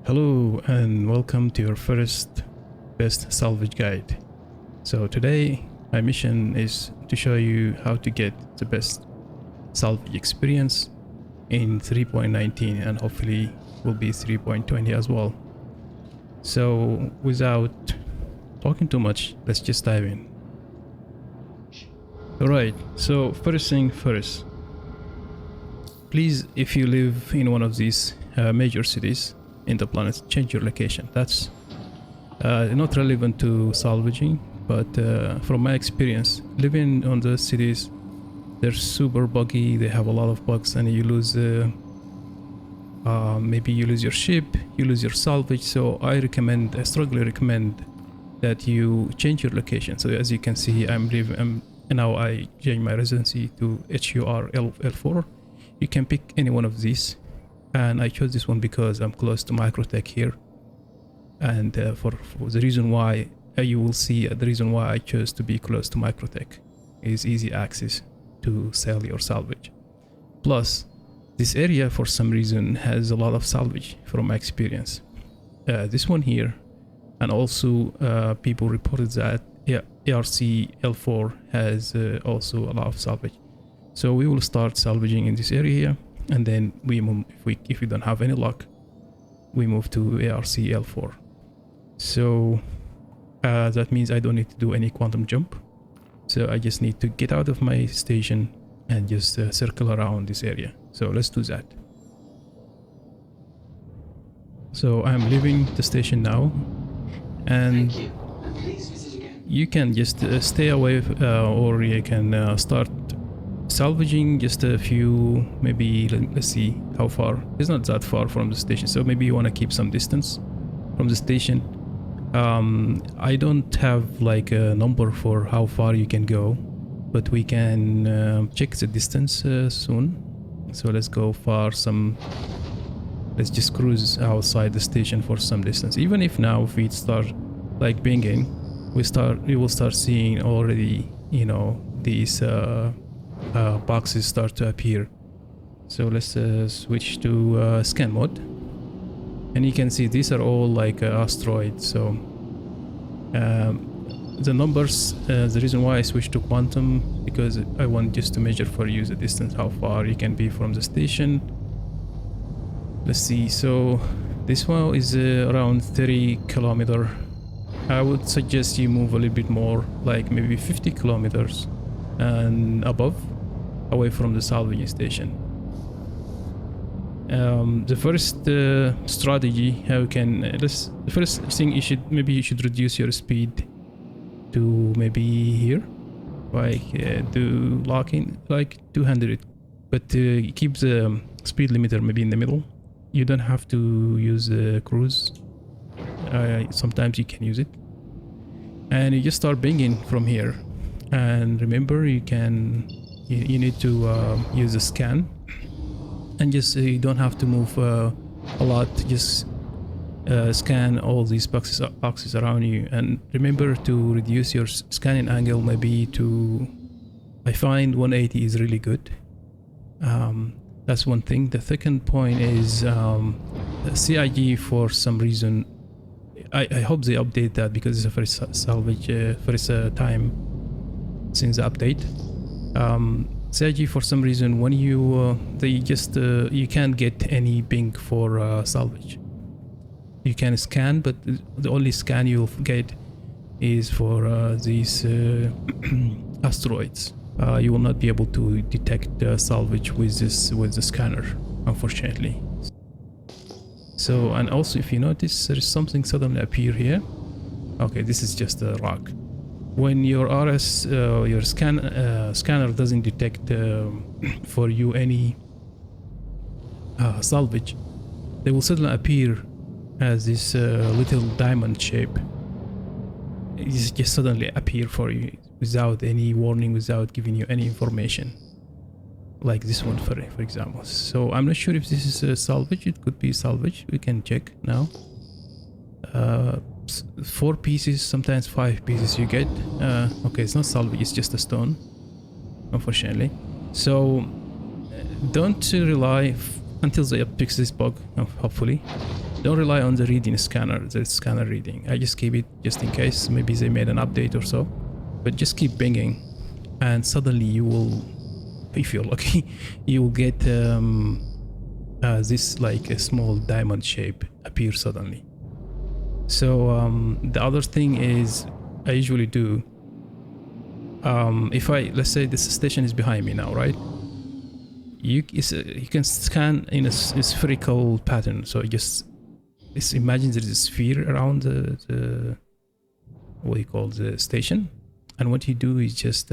Hello and welcome to your first best salvage guide. So today my mission is to show you how to get the best salvage experience in 3.19 and hopefully will be 3.20 as well. So without talking too much, let's just dive in. Alright, so first thing first, please, if you live in one of these major cities in the planet, change your location. That's not relevant to salvaging, but from my experience living on the cities, they're super buggy, they have a lot of bugs, and you lose maybe you lose your ship, you lose your salvage. So I strongly recommend that you change your location. So as you can see, now I change my residency to HUR-L4. You can pick any one of these, and I chose this one because I'm close to Microtech here, and for the reason why you will see the reason why I chose to be close to Microtech is easy access to sell your salvage. Plus this area for some reason has a lot of salvage from my experience. This one here, and also people reported that ARC-L4 has also a lot of salvage. So we will start salvaging in this area here, and then we move, if we don't have any luck, we move to ARC-L4. So that means I don't need to do any quantum jump. So I just need to get out of my station and just circle around this area. So let's do that. So I'm leaving the station now, and you can just stay away, or you can start salvaging just a few, maybe let's see how far. It's not that far from the station, so maybe you want to keep some distance from the station. I don't have like a number for how far you can go, but we can check the distance soon. So let's go for let's just cruise outside the station for some distance. Even if now if we start like pinging, we will start seeing already, you know, these boxes start to appear. So let's switch to scan mode, and you can see these are all like asteroids. So the numbers, the reason why I switched to quantum, because I want just to measure for you the distance, how far you can be from the station. Let's see, so this one is around 30 kilometers. I would suggest you move a little bit more, like maybe 50 kilometers and above, away from the salvaging station. The first strategy, how you can the first thing you should reduce your speed to maybe here, like do locking like 200, but keep the speed limiter maybe in the middle. You don't have to use cruise. Sometimes you can use it, and you just start banging from here. And remember, you need to use a scan, and just you don't have to move a lot. Just scan all these boxes around you, and remember to reduce your scanning angle maybe to, I find 180 is really good. That's one thing. The second point is CIG. For some reason, I hope they update that, because it's the first salvage, first time since the update. CIG, for some reason, when you you can't get any ping for salvage. You can scan, but the only scan you'll get is for these asteroids. You will not be able to detect salvage with the scanner, unfortunately. So, and also if you notice, there is something suddenly appear here. Okay, this is just a rock. When your your scanner doesn't detect for you any salvage, they will suddenly appear as this little diamond shape. It just suddenly appear for you without any warning, without giving you any information, like this one for example. So I'm not sure if this is a salvage. It could be salvage. We can check now. 4 pieces, sometimes 5 pieces you get. Okay, it's not salvage, it's just a stone, unfortunately. So don't rely until they fix this bug, hopefully. don't rely on the reading scanner, the scanner reading. I just keep it just in case. Maybe they made an update or so. But just keep pinging, and suddenly you will, if you're lucky, you will get this like a small diamond shape appear suddenly. So the other thing is, I usually do, if let's say this station is behind me now, right? You can scan in a spherical pattern. So just imagine there's a sphere around the what do you call the station, and what you do is just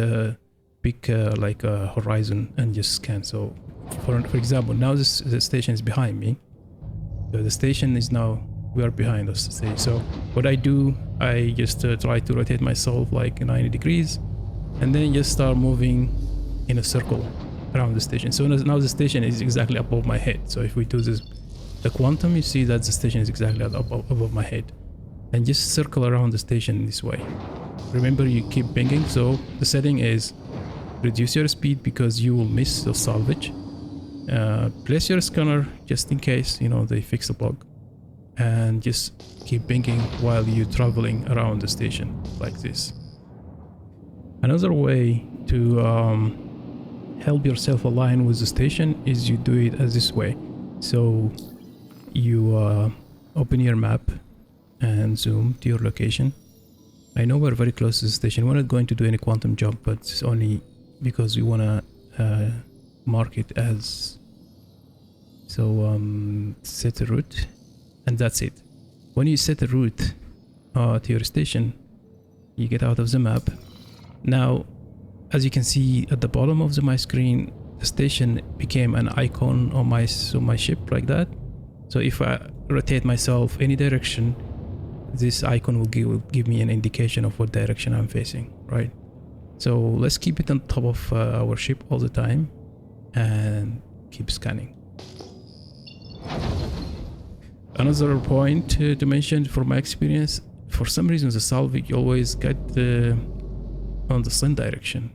pick like a horizon and just scan. So for example, now the station is behind me. So the station is now, we are behind us stage. So what I do, I just try to rotate myself like 90 degrees, and then just start moving in a circle around the station. So now the station is exactly above my head. So if we do this, the quantum, you see that the station is exactly above my head, and just circle around the station this way. Remember, you keep pinging. So the setting is reduce your speed because you will miss the salvage. Place your scanner just in case, you know, they fix the bug, and just keep pinging while you're traveling around the station like this. Another way to help yourself align with the station is you do it as this way. So you open your map and zoom to your location. I know we're very close to the station. We're not going to do any quantum jump, but it's only because we want to mark it as, so set a route, and that's it. When you set a route to your station, you get out of the map. Now, as you can see at the bottom of my screen, the station became an icon on my ship like that. So if I rotate myself any direction, this icon will give me an indication of what direction I'm facing, right? So let's keep it on top of our ship all the time and keep scanning. Another point to mention from my experience, for some reason the salvage always get on the sun direction.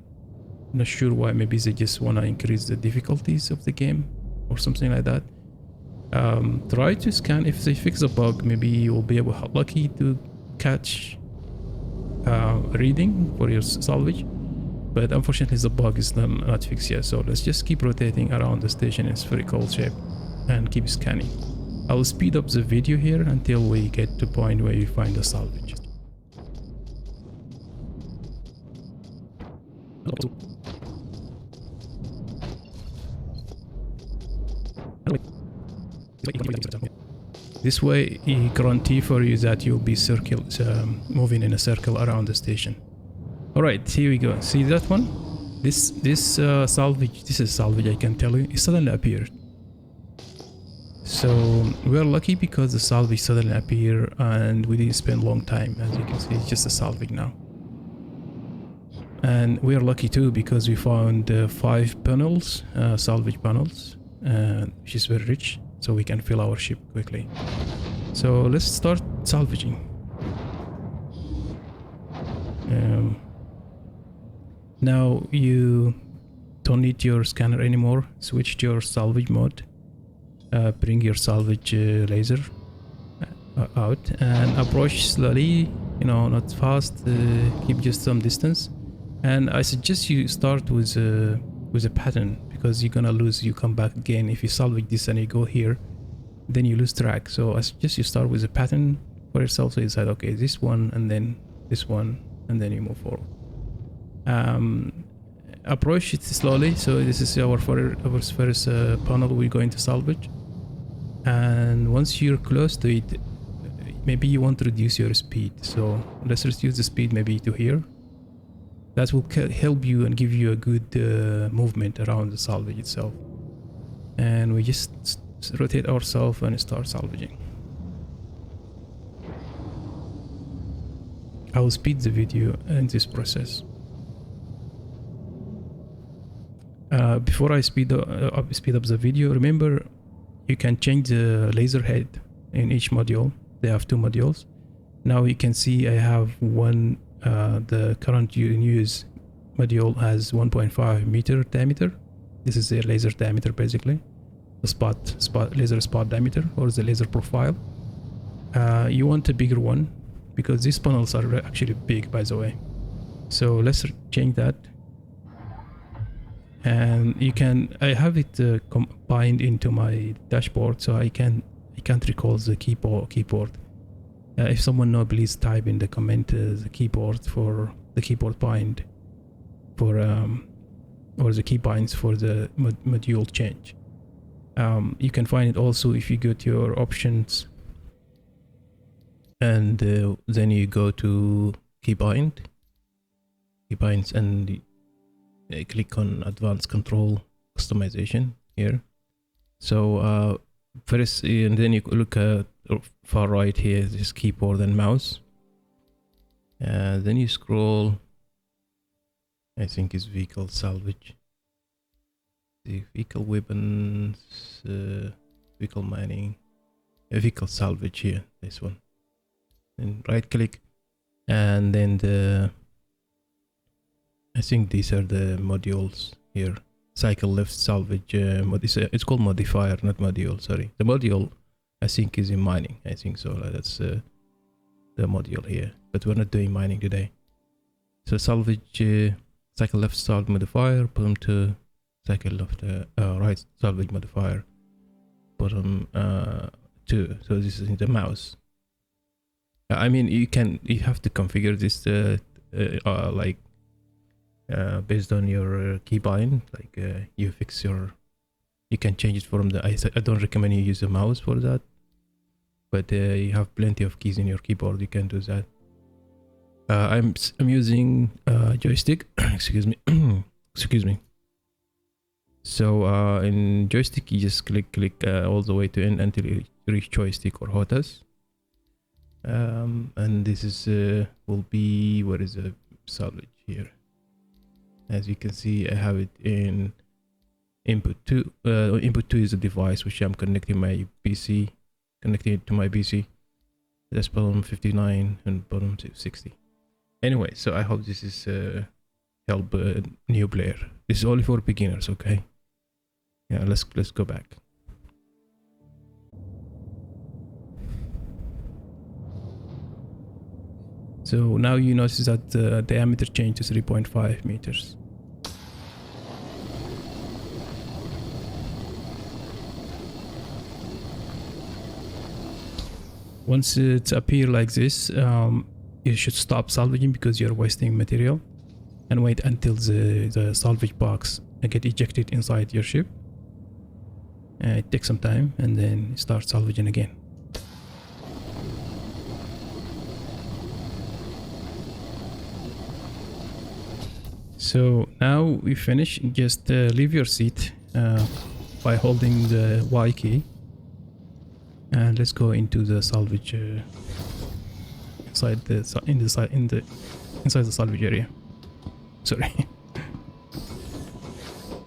Not sure why. Maybe they just want to increase the difficulties of the game or something like that. Try to scan. If they fix a bug, maybe you'll be lucky to catch a reading for your salvage, but unfortunately the bug is not fixed yet. So let's just keep rotating around the station in spherical shape and keep scanning. I'll speed up the video here until we get to the point where you find the salvage. This way he guarantee for you that you'll be moving in a circle around the station. Alright, here we go. See that one? This salvage, this is salvage, I can tell you. It suddenly appeared. So we are lucky because the salvage suddenly appeared and we didn't spend a long time. As you can see, it's just a salvage now. And we are lucky too because we found 5 panels, salvage panels, which is very rich, so we can fill our ship quickly. So let's start salvaging. Now you don't need your scanner anymore. Switch to your salvage mode. Bring your salvage laser out and approach slowly, you know, not fast. Keep just some distance. And I suggest you start with a pattern, because you're gonna lose. You come back again if you salvage this and you go here, then you lose track. So I suggest you start with a pattern for yourself. So you decide, okay, this one and then this one, and then you move forward. Approach it slowly. So this is our first panel we're going to salvage. And once you're close to it, maybe you want to reduce your speed. So let's reduce the speed maybe to here. That will help you and give you a good movement around the salvage itself. And we just rotate ourselves and start salvaging. I will speed the video in this process. Before I speed up the video, remember you can change the laser head in each module. They have 2 modules. Now you can see I have one. The current use module has 1.5 meter diameter. This is the laser diameter, basically the laser spot diameter, or the laser profile. You want a bigger one because these panels are actually big, by the way. So let's change that. And you can, I have it combined into my dashboard, so I can't recall the keyboard. If someone knows, please type in the comment the keyboard for the keyboard bind for or the key binds for the module change. You can find it also if you go to your options and then you go to keybinds and click on advanced control customization here. So first, and then you look at far right here, this keyboard and mouse. Then you scroll, I think it's vehicle salvage, the vehicle weapons, vehicle mining, vehicle salvage here, this one. And right click, and then I think these are the modules here. Cycle lift salvage, it's called modifier, not module, sorry. The module I think is in mining, I think so. That's the module here, but we're not doing mining today. So salvage, cycle left salvage modifier, bottom to cycle left, right salvage modifier, bottom 2. So this is in the mouse. I mean, you have to configure this like based on your keybind, like you can change it from the, I don't recommend you use a mouse for that, but you have plenty of keys in your keyboard, you can do that. I'm using joystick, excuse me. So in joystick you just click all the way to end until you reach joystick or HOTAS. And this is will be, where is the salvage here? As you can see, I have it in input 2. Input 2 is a device which I'm connecting my PC, connecting it to my PC. That's bottom 59 and bottom 60. Anyway, so I hope this is help new player. This is only for beginners, okay? Yeah, let's go back. So now you notice that the diameter changed to 3.5 meters. Once it appears like this, you should stop salvaging because you're wasting material, and wait until the salvage box get ejected inside your ship. It takes some time, and then start salvaging again. So now we finish. Just leave your seat by holding the Y key, and let's go into the salvage inside the salvage area. Sorry.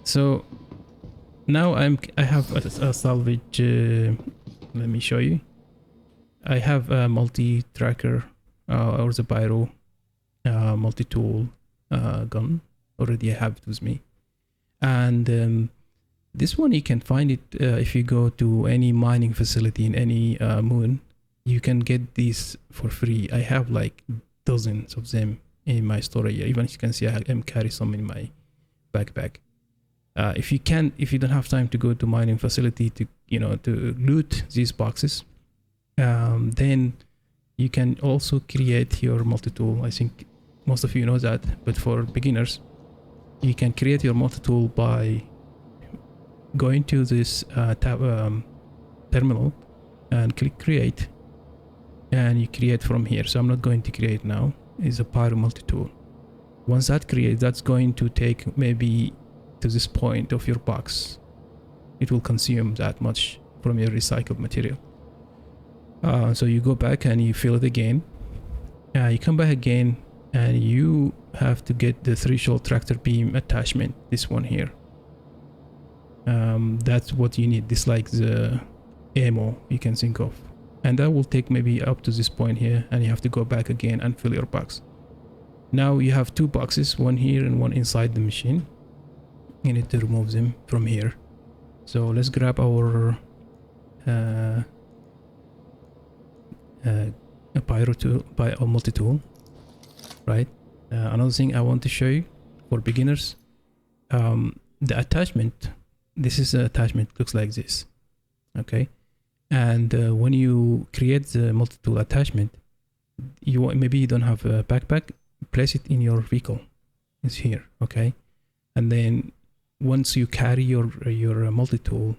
So now I have a salvage. Let me show you. I have a multi-tracker or the pyro multi-tool gun. Already I have it with me, and this one you can find it if you go to any mining facility in any moon. You can get these for free. I have like dozens of them in my storage. Even as you can see, I am carry some in my backpack. If you don't have time to go to mining facility to loot these boxes, then you can also create your multi-tool. I think most of you know that, but for beginners, you can create your multi-tool by going to this terminal and click create, and you create from here. So I'm not going to create now. It's a pyro multi-tool. Once that creates, that's going to take maybe to this point of your box. It will consume that much from your recycled material. So you go back and you fill it again. You come back again, and you have to get the threshold tractor beam attachment, this one here. That's what you need. This like the ammo you can think of, and that will take maybe up to this point here, and you have to go back again and fill your box. Now you have two boxes, one here and one inside the machine. You need to remove them from here. So let's grab our a pyro tool, a multi-tool, right? Another thing I want to show you for beginners, the attachment. This is an attachment, looks like this, okay? And when you create the multi-tool attachment, maybe you don't have a backpack, place it in your vehicle. It's here, okay? And then once you carry your multi-tool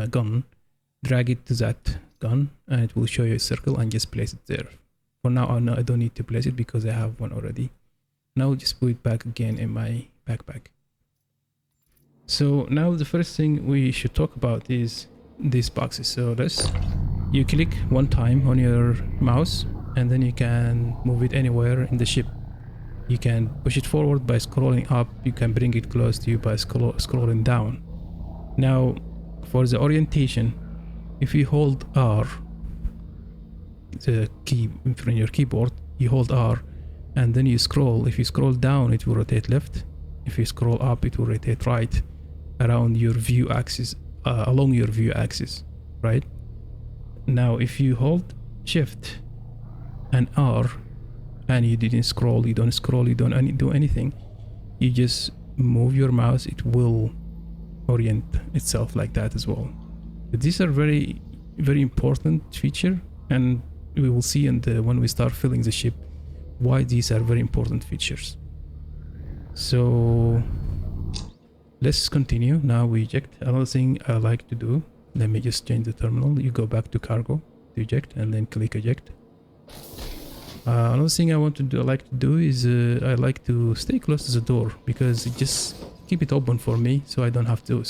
gun, drag it to that gun, and it will show you a circle, and just place it there. For now, I don't need to place it because I have one already. Now just put it back again in my backpack. So now the first thing we should talk about is these boxes. So you click one time on your mouse, and then you can move it anywhere in the ship. You can push it forward by scrolling up. You can bring it close to you by scrolling down. Now, for the orientation, if you hold R, the key from your keyboard, you hold R, and then you scroll. If you scroll down, it will rotate left. If you scroll up, it will rotate right around your view axis, along your view axis, right? Now, if you hold Shift and R, and you didn't scroll, you don't do anything, you just move your mouse, it will orient itself like that as well. But these are very, very important feature, and we will see when we start filling the ship why these are very important features. So let's continue. Now we eject. Another thing I like to do, let me just change the terminal. You go back to cargo to eject, and then click eject. Another thing I like to do is I like to stay close to the door, because it just keep it open for me, so I don't have to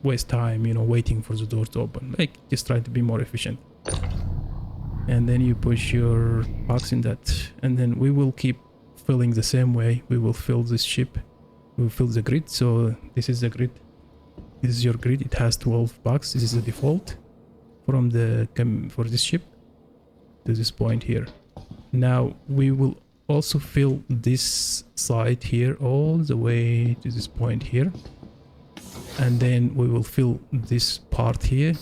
waste time, waiting for the door to open. Like, just try to be more efficient. And then you push your box in that, and then we will keep filling the same way. We will fill this ship. We will fill the grid. So this is the grid. This is your grid. It has 12 boxes. This is the default for this ship to this point here. Now we will also fill this side here all the way to this point here, and then we will fill this part here,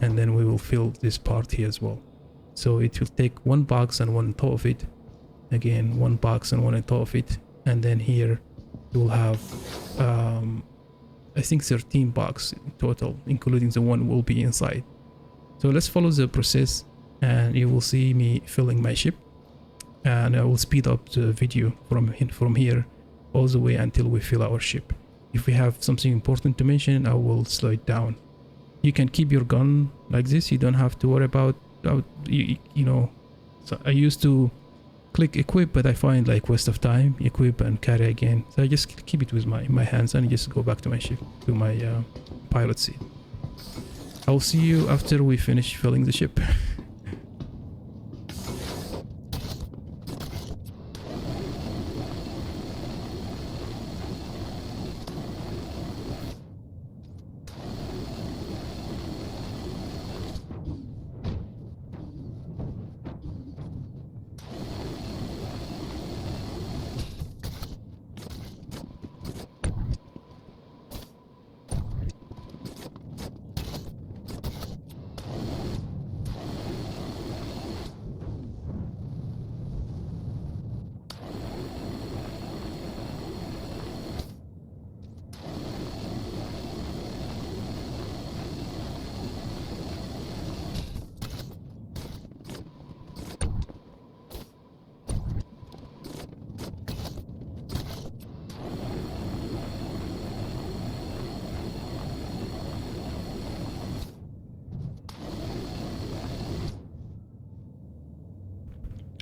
and then we will fill this part here as well. So it will take one box and one on top of it, again one box and one on top of it, and then here you will have I think 13 boxes in total, including the one will be inside. So let's follow the process, and you will see me filling my ship, and I will speed up the video from here all the way until we fill our ship. If we have something important to mention, I will slow it down. You can keep your gun like this. You don't have to worry about so I used to click equip, but I find like waste of time, equip and carry again. So I just keep it with my hands and just go back to my ship, to my pilot seat. I'll see you after we finish filling the ship.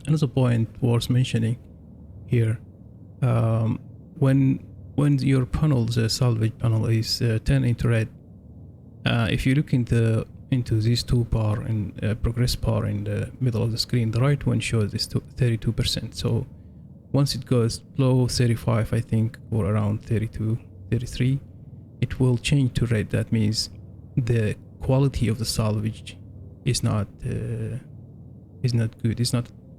Another point worth mentioning here, when your panel, the salvage panel, is turned into red, if you look into these two bar and progress bar in the middle of the screen, the right one shows this 32%. So once it goes below 35, I think, or around 32, 33, it will change to red. That means the quality of the salvage is not good.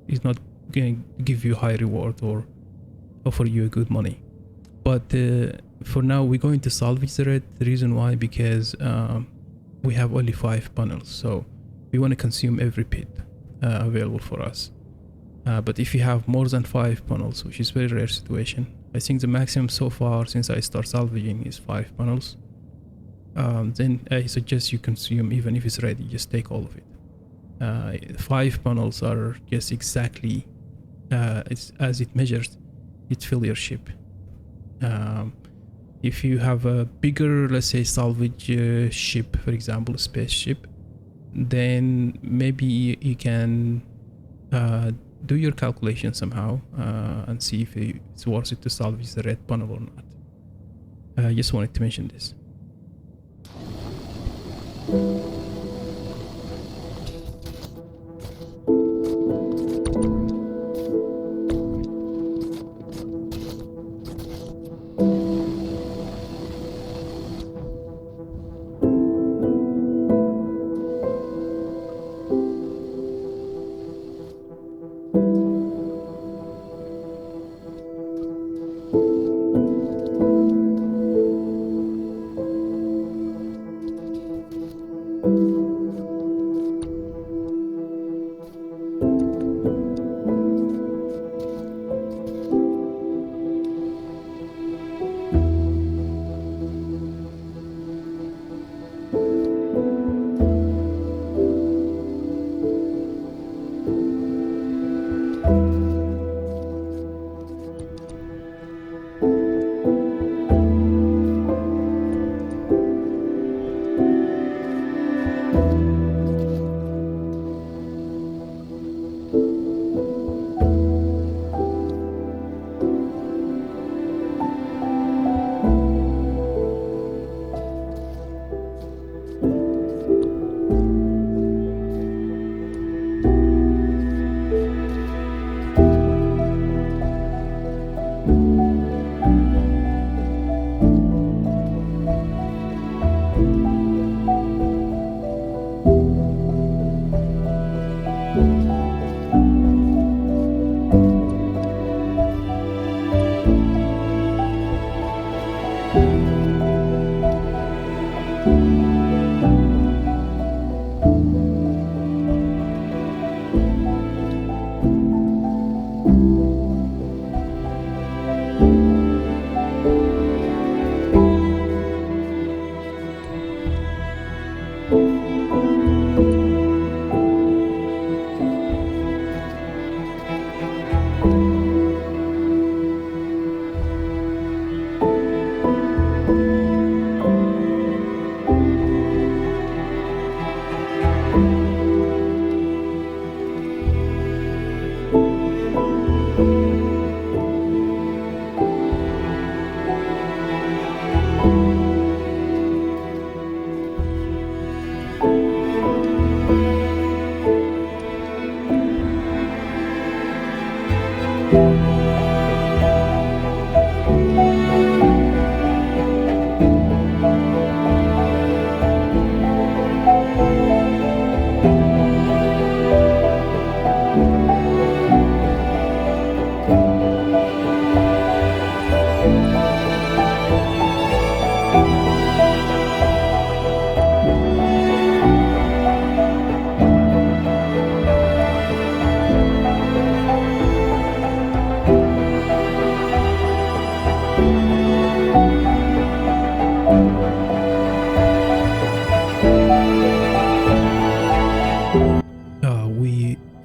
It's not going to give you high reward or offer you good money. But for now, we're going to salvage the red. The reason why, because we have only 5 panels. So we want to consume every pit available for us. But if you have more than 5 panels, which is very rare situation, I think the maximum so far since I start salvaging is 5 panels. Then I suggest you consume, even if it's ready, just take all of it. 5 panels are just exactly it's, as it measures, it fill your ship. If you have a bigger, let's say, salvage ship, for example, a spaceship, then maybe you can do your calculation somehow and see if it's worth it to salvage the red panel or not. I just wanted to mention this.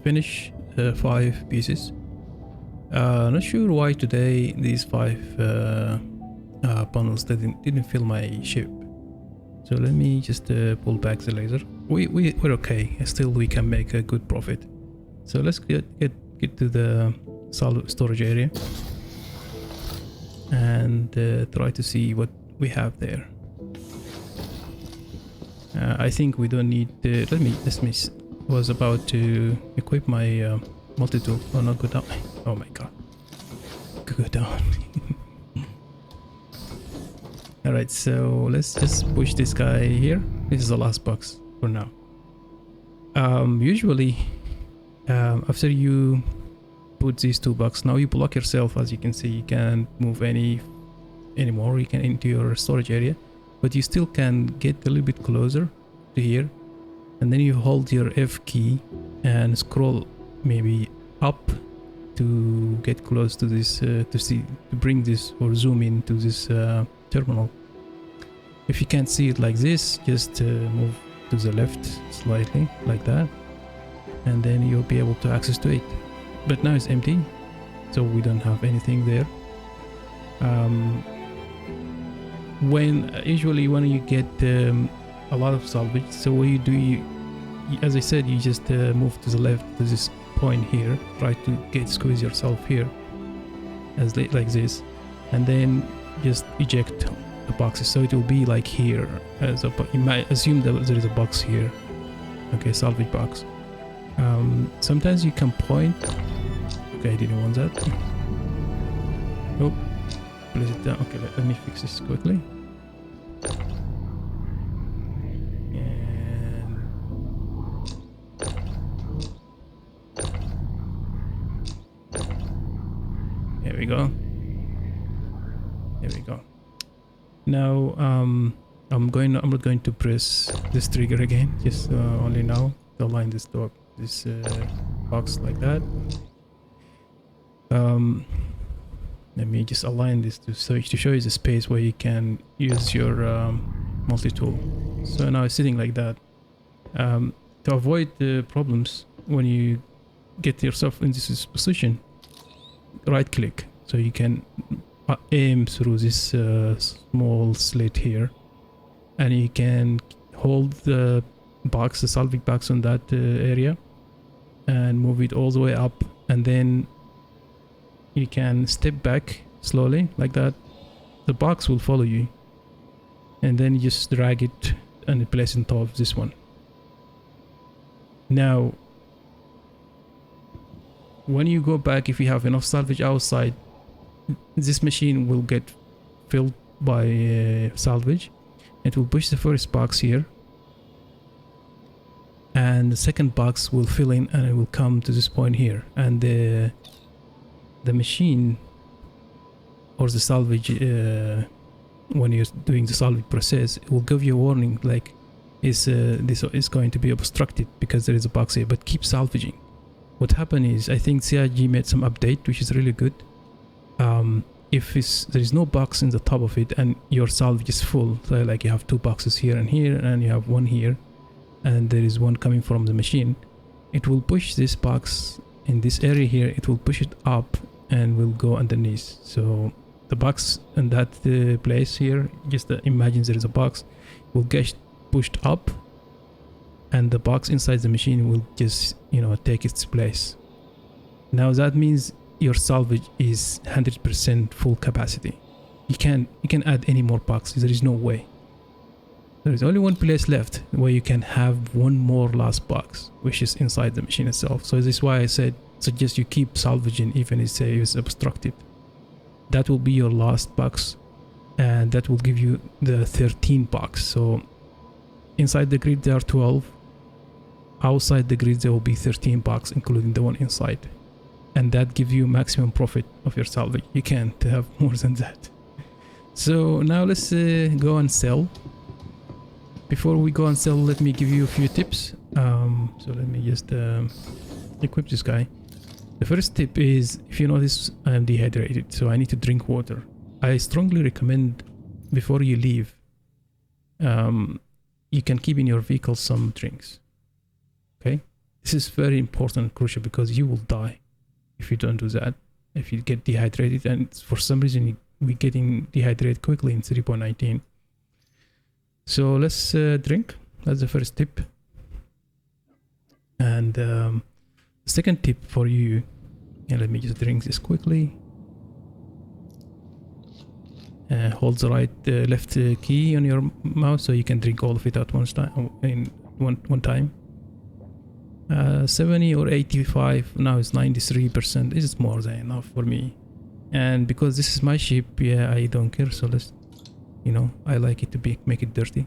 Finish 5 pieces. Not sure why today these 5 panels didn't fill my ship. So let me just pull back the laser. We're okay. Still, we can make a good profit. So let's get to the storage area and try to see what we have there. I think we don't need. Let me. Was about to equip my multi-tool. Oh, not go down. Oh my god. Go down. Alright, so let's just push this guy here. This is the last box for now. Usually, after you put these 2 boxes, now you block yourself. As you can see, you can't move anymore. You can into your storage area, but you still can get a little bit closer to here and then you hold your F key and scroll maybe up to get close to this to bring this or zoom into this terminal. If you can't see it like this, just move to the left slightly like that, and then you'll be able to access to it. But now it's empty, so we don't have anything there. Usually when you get a lot of salvage, so what you do, as I said, you just move to the left to this point here, try to squeeze yourself here like this, and then just eject the boxes, so it will be like here. You might assume that there is a box here. Okay, salvage box. Sometimes you can point. Okay, I didn't want that. Oh, place it down. Okay, let me fix this quickly. And there we go. There we go. Now I'm not going to press this trigger again, just only now to align this door, this box like that. Let me just align this to show you the space where you can use your multi-tool. So now it's sitting like that. To avoid the problems when you get yourself in this position, right click, so you can aim through this small slit here, and you can hold the box, the salvage box, on that area and move it all the way up, and then you can step back slowly like that. The box will follow you, and then you just drag it and place it on top of this one. Now when you go back, if you have enough salvage outside, this machine will get filled by salvage. It will push the first box here, and the second box will fill in, and it will come to this point here, and the machine or the salvage, when you're doing the salvage process, it will give you a warning like this is going to be obstructed because there is a box here, but keep salvaging. What happened is, I think CIG made some update which is really good. If there is no box in the top of it and your salvage is full, so like you have two boxes here and here, and you have one here, and there is one coming from the machine, it will push this box in this area here, it will push it up and will go underneath. So the box in that place here, just imagine there is a box, will get pushed up, and the box inside the machine will just take its place. Now that means your salvage is 100% full capacity. You can add any more boxes. There is no way. There is only one place left where you can have one more last box, which is inside the machine itself. So this is why I suggest you keep salvaging even if it's obstructed. That will be your last box, and that will give you the 13 box. So inside the grid there are 12. Outside the grid there will be 13 box, including the one inside. And that gives you maximum profit of your salvage. You can't have more than that. So now let's go and sell. Before we go and sell, let me give you a few tips. So let me just equip this guy. The first tip is, if you notice I am dehydrated, so I need to drink water. I strongly recommend before you leave, you can keep in your vehicle some drinks. Okay, this is very important and crucial because you will die if you don't do that. If you get dehydrated, and for some reason we're getting dehydrated quickly in 3.19. So let's drink. That's the first tip. And the second tip for you, and let me just drink this quickly. Hold the left key on your mouse so you can drink all of it at one time. 70 or 85, now it's 93%. This is more than enough for me, and because this is my ship, I don't care. So let's, I like it to make it dirty.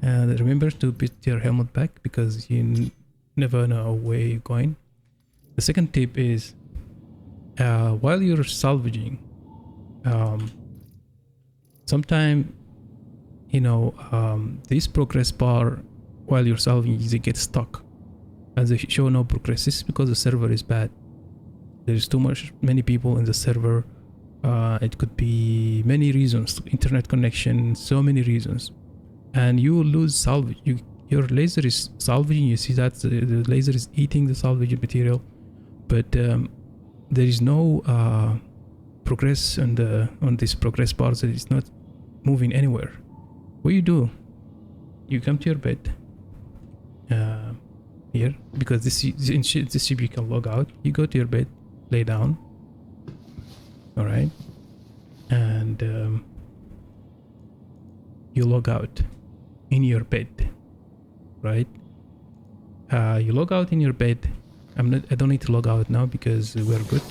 And remember to put your helmet back because you never know where you're going. The second tip is, while you're salvaging, sometime this progress bar while you're salvaging, they get stuck and they show no progress. This is because the server is bad. There's many people in the server. It could be many reasons, internet connection, so many reasons, and you will lose salvage. Your laser is salvaging. You see that the laser is eating the salvage material, but there is no progress on this progress bar. That it's not moving anywhere. What you do? You come to your bed here, because this ship you can log out. You go to your bed, lay down. All right, and you log out in your bed, right? You log out in your bed. I don't need to log out now because we're good.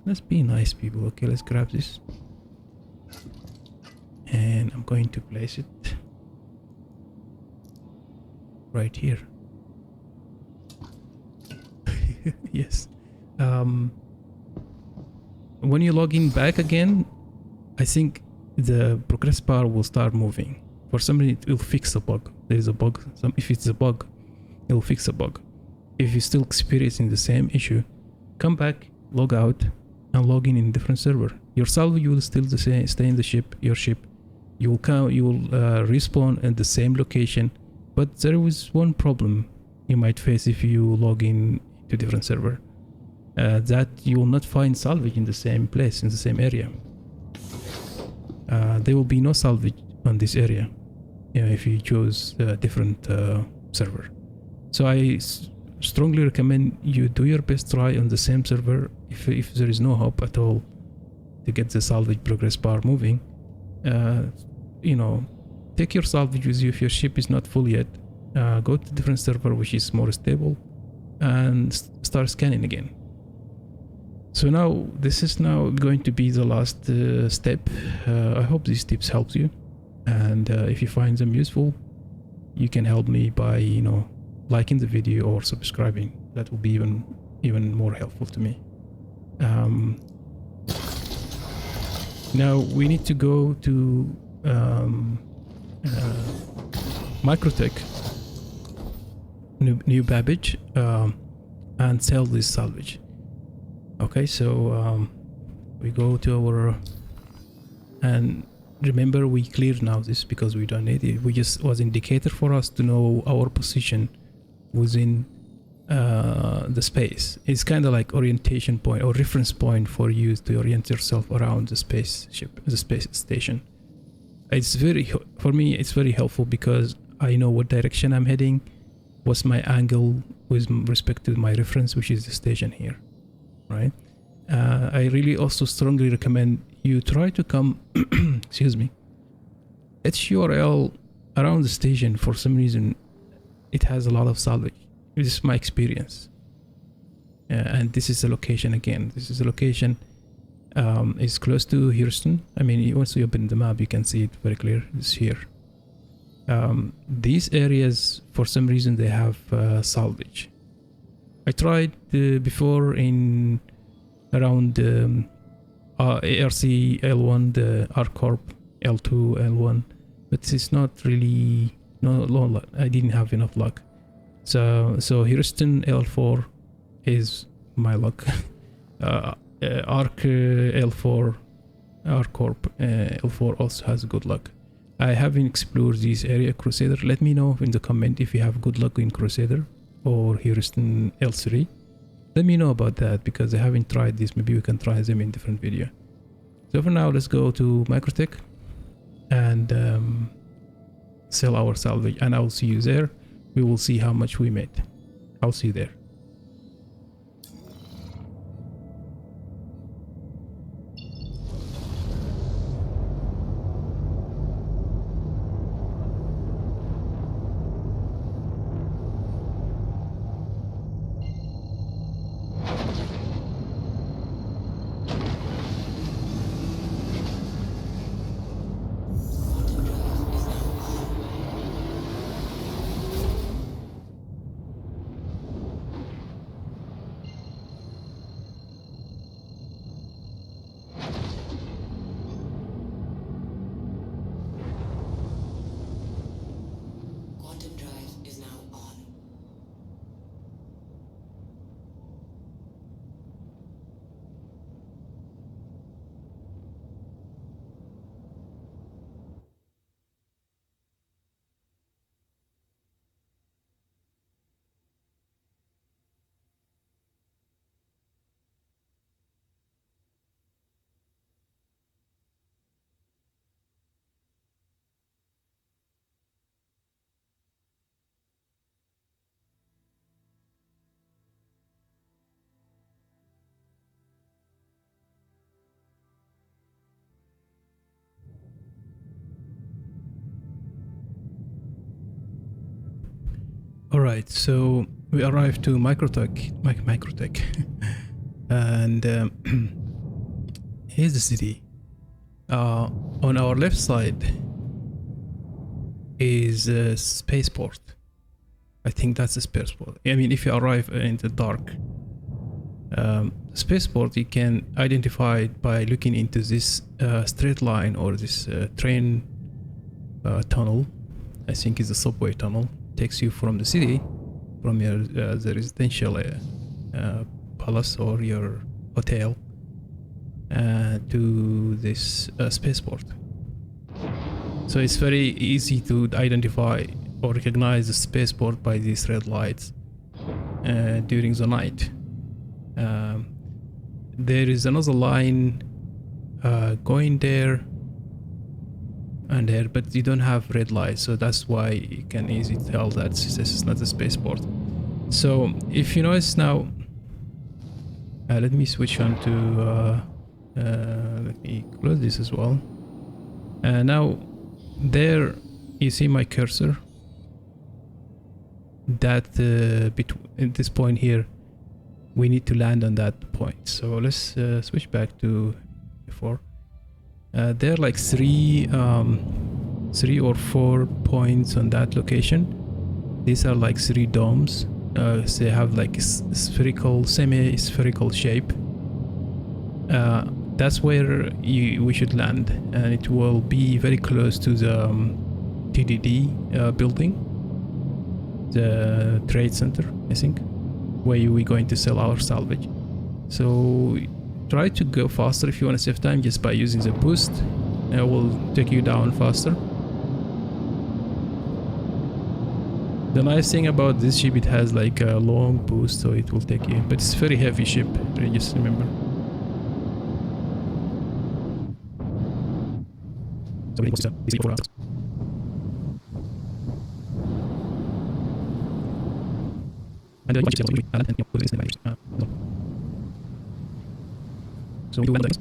Let's be nice, people. Okay, let's grab this, and I'm going to place it right here. Yes. When you log in back again, I think the progress bar will start moving. For some reason, it will fix a bug. There is a bug. If it's a bug, it will fix a bug. If you're still experiencing the same issue, come back, log out, and log in a different server. Your salvage will still stay in the ship. Your ship, you will respawn at the same location. But there is one problem you might face if you log in to different server. That you will not find salvage in the same place, in the same area. There will be no salvage on this area if you choose a different server. So I strongly recommend you do your best try on the same server. If there is no hope at all to get the salvage progress bar moving, take your salvage with you. If your ship is not full yet, go to a different server which is more stable and start scanning again. So now this is now going to be the last step. I hope these tips help you, and if you find them useful, you can help me by liking the video or subscribing. That will be even more helpful to me. Now we need to go to Microtech, New Babbage, and sell this salvage. Okay, so we go to our, and remember we cleared now this because we don't need it. We just was indicator for us to know our position within the space. It's kind of like orientation point or reference point for you to orient yourself around the spaceship, the space station. It's for me it's very helpful because I know what direction I'm heading, what's my angle with respect to my reference, which is the station here. Right. I really also strongly recommend you try to come excuse me, HURL around the station. For some reason it has a lot of salvage. This is my experience, and this is the location again. This is the location. It's close to Houston. I mean, once you open the map you can see it very clear. It's here. These areas, for some reason, they have salvage. I tried before in around ARC L1, the ArcCorp L2, L1, but it's not really I didn't have enough luck. So Houston L4 is my luck. Arc L4, ArcCorp L4 also has good luck. I haven't explored this area, Crusader. Let me know in the comment if you have good luck in Crusader or Houston L3. Let me know about that because I haven't tried this. Maybe we can try them in different video. So for now, let's go to Microtech and sell our salvage, and I'll see you there. We will see how much we made. I'll see you there. Alright, so we arrived to Microtech. And here's the city. On our left side is a spaceport. I think that's a spaceport. I mean, if you arrive in the dark, spaceport you can identify it by looking into this straight line or this train tunnel. I think it's a subway tunnel. Takes you from the city, from your the residential palace or your hotel to this spaceport. So it's very easy to identify or recognize the spaceport by these red lights during the night. There is another line going there and there, but you don't have red lights, so that's why you can easily tell that this is not a spaceport. So if you notice now, let me switch on to let me close this as well. Now there you see my cursor, that at this point here we need to land on that point. So let's switch back to before. There are like three or four points on that location. These are like three domes. So they have like a spherical, semi-spherical shape. That's where we should land, and it will be very close to the TDD building, the trade center, I think, where we're going to sell our salvage. So try to go faster if you want to save time, just by using the boost. It will take you down faster. The nice thing about this ship, it has like a long boost, so it will take you, but it's a very heavy ship, just remember. So we do things.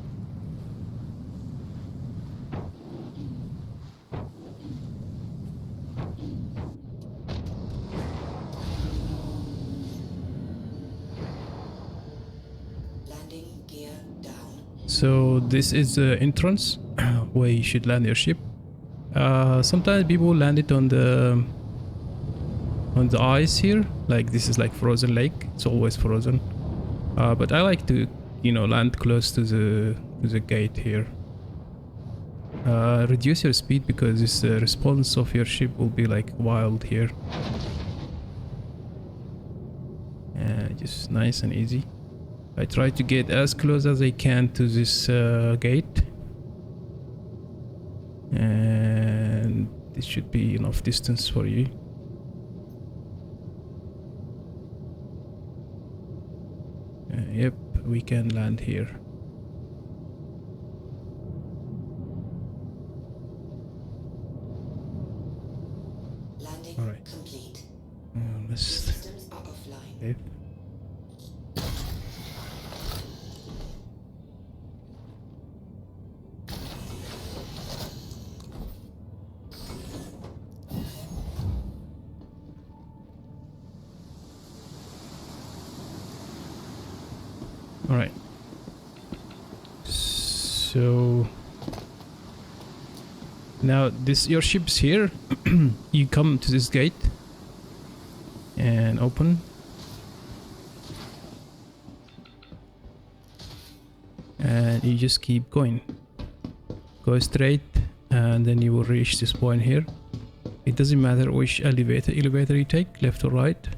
Landing gear down. So this is the entrance where you should land your ship. Sometimes people land it on the ice here, like this is like frozen lake. It's always frozen. But I like to, land close to the gate here. Reduce your speed because this response of your ship will be like wild here. Just nice and easy. I try to get as close as I can to this gate, and this should be enough distance for you. Yep, we can land here. Landing All right. complete. Let's. Systems are offline. Yep. All right. So now your ship's here. You come to this gate and open. And you just keep going. Go straight and then you will reach this point here. It doesn't matter which elevator you take, left or right.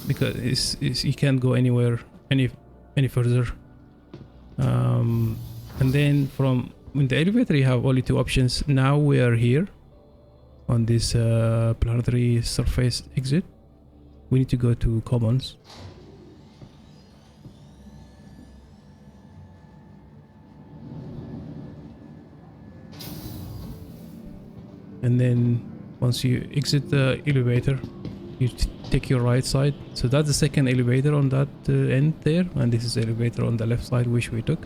Because you can't go anywhere any further. And then from in the elevator you have only two options. Now we are here on this planetary surface exit. We need to go to commons. And then once you exit the elevator, you take your right side. So that's the second elevator on that end there, and this is the elevator on the left side which we took.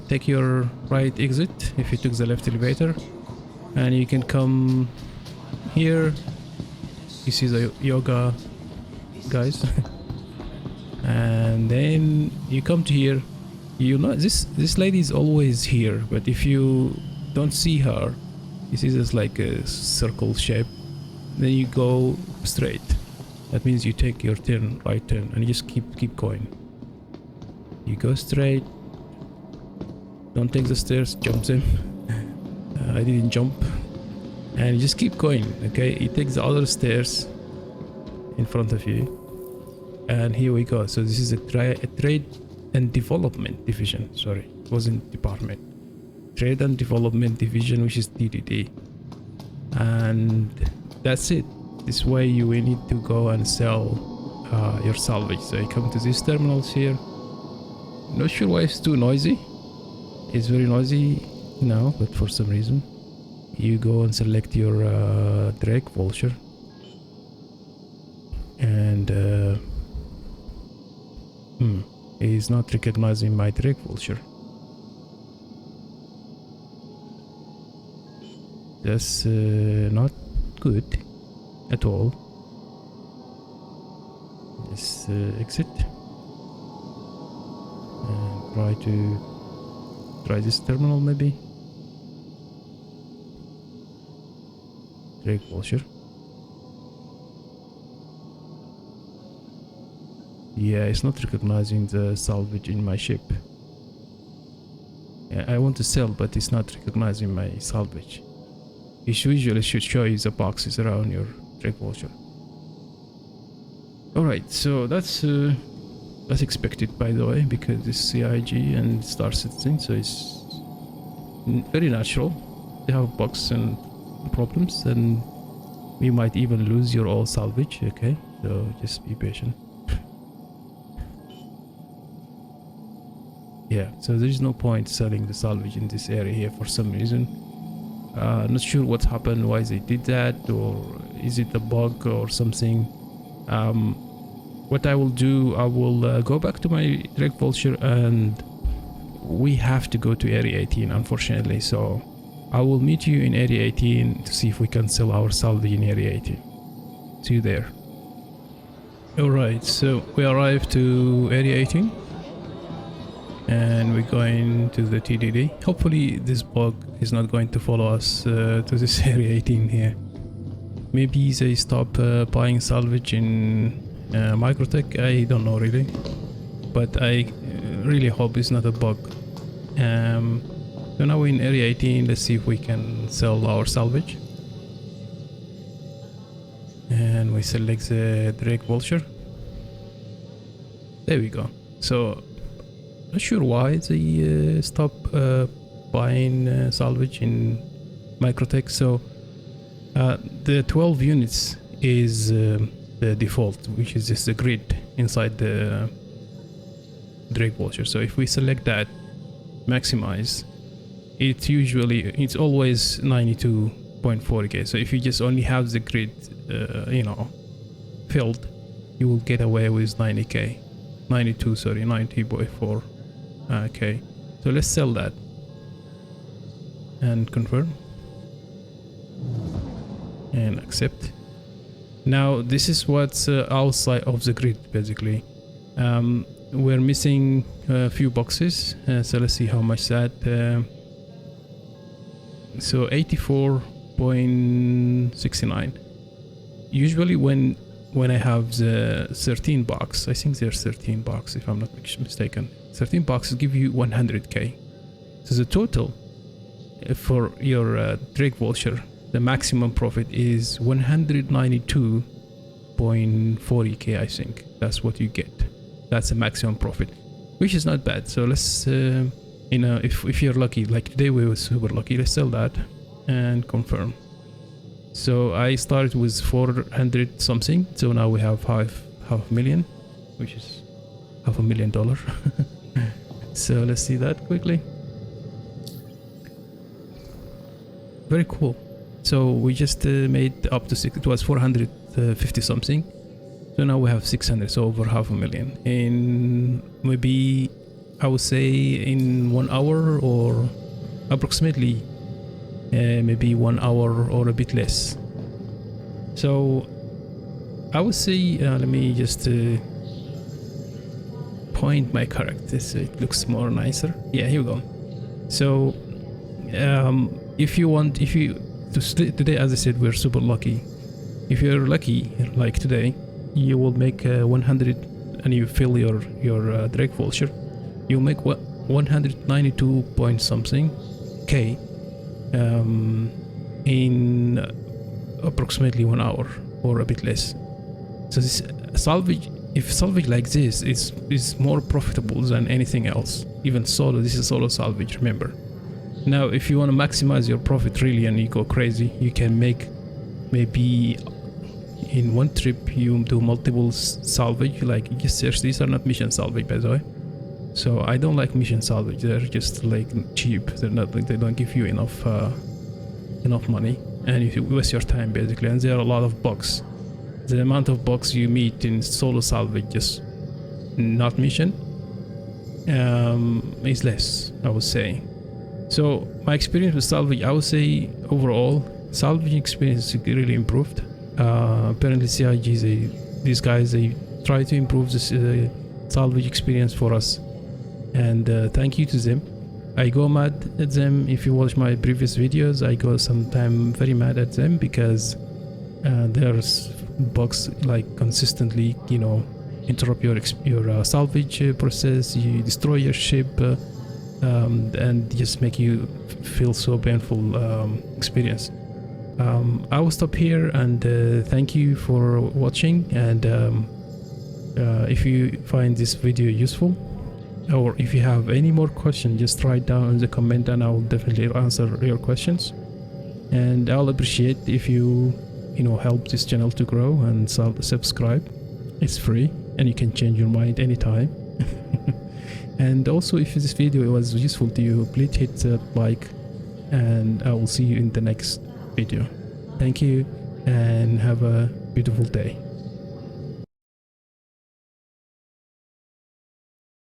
Take your right exit if you took the left elevator, and you can come here You see the yoga guys. And then you come to here. You know this lady is always here, but if you don't see her, you see this like a circle shape, then you go straight. That means you take your turn, right turn, and you just keep going. You go straight. Don't take the stairs, jump them. I didn't jump. And you just keep going, okay? You take the other stairs in front of you. And here we go. So this is a trade and development division. Sorry, it wasn't department. Trade and development division, which is TDD. And that's it. This way you will need to go and sell your salvage. So you come to these terminals here. Not sure why it's too noisy. It's very noisy now, but for some reason you go and select your drakevulture, and he's not recognizing my drakevulture. That's not good at all. Just exit and try this terminal maybe. Drakevulture. Yeah, it's not recognizing the salvage in my ship. Yeah, I want to sell, but it's not recognizing my salvage. It usually should show you the boxes around your drakevulture. Alright, so that's expected, by the way, because it's CIG and starcitizen, so it's very natural. They have bugs and problems, and you might even lose your all salvage. Okay, so just be patient. Yeah, so there is no point selling the salvage in this area here for some reason. Not sure what happened, why they did that, or is it a bug or something. What I will do, I will go back to my drakevulture, and we have to go to area 18, unfortunately, so I will meet you in area 18 to see if we can sell our salvage in area 18. See you there. Alright, so we arrived to area 18 and we're going to the TDD. Hopefully this bug is not going to follow us to this area 18 here. Maybe they stop buying salvage in Microtech, I don't know really, but I really hope it's not a bug. So now we're in area 18, let's see if we can sell our salvage. And we select the drakevulture. There we go. So, not sure why they stop buying salvage in Microtech. So, the 12 units is the default, which is just the grid inside the drakevulture. So if we select that, maximize, it's always 92.4k. So if you just only have the grid filled, you will get away with 90.4 k. So let's sell that and confirm and accept. Now this is what's outside of the grid basically. We're missing a few boxes, so let's see how much that. So 84.69. Usually when I have the 13 box, I think there's 13 box if I'm not mistaken. 13 boxes give you 100k. So the total for your drakevulture, the maximum profit is 192.40k. I think that's what you get. That's the maximum profit, which is not bad. So let's if you're lucky, like today we were super lucky, let's sell that and confirm. So I started with 400 something, so now we have half a million, which is $500,000. So let's see that quickly. Very cool. So we just made up to it was 450 something, so now we have 600, so over $500,000 in maybe, I would say, in 1 hour, or approximately maybe 1 hour or a bit less. So I would say, let me just point my character so it looks more nicer. Yeah, here we go. So if you today, as I said, we're super lucky. If you're lucky like today, you will make 100 and you fill your drakevulture, you make 192 point something k in approximately 1 hour or a bit less. So this salvage, if salvage like this is more profitable than anything else, even solo. This is solo salvage, remember. Now if you want to maximize your profit really and you go crazy, you can make maybe in one trip you do multiple salvage. Like you just search, these are not mission salvage by the way, so I don't like mission salvage. They're just like cheap. They're not like, they don't give you enough money and you waste your time basically, and there are a lot of bugs. The amount of bugs you meet in solo salvage, just not mission, is less, I would say. So my experience with salvage, I would say overall salvage experience is really improved. Apparently CIG, these guys, they try to improve this salvage experience for us, and thank you to them. I go mad at them. If you watch my previous videos, I go sometime very mad at them because there's bugs like consistently, you know, interrupt your salvage process. You destroy your ship and just make you feel so painful experience. I will stop here and thank you for watching, and if you find this video useful, or if you have any more questions, just write down in the comment and I will definitely answer your questions. And I'll appreciate if you help this channel to grow, and subscribe. It's free and you can change your mind anytime. And also, if this video was useful to you, please hit the like, and I will see you in the next video. Thank you and have a beautiful day.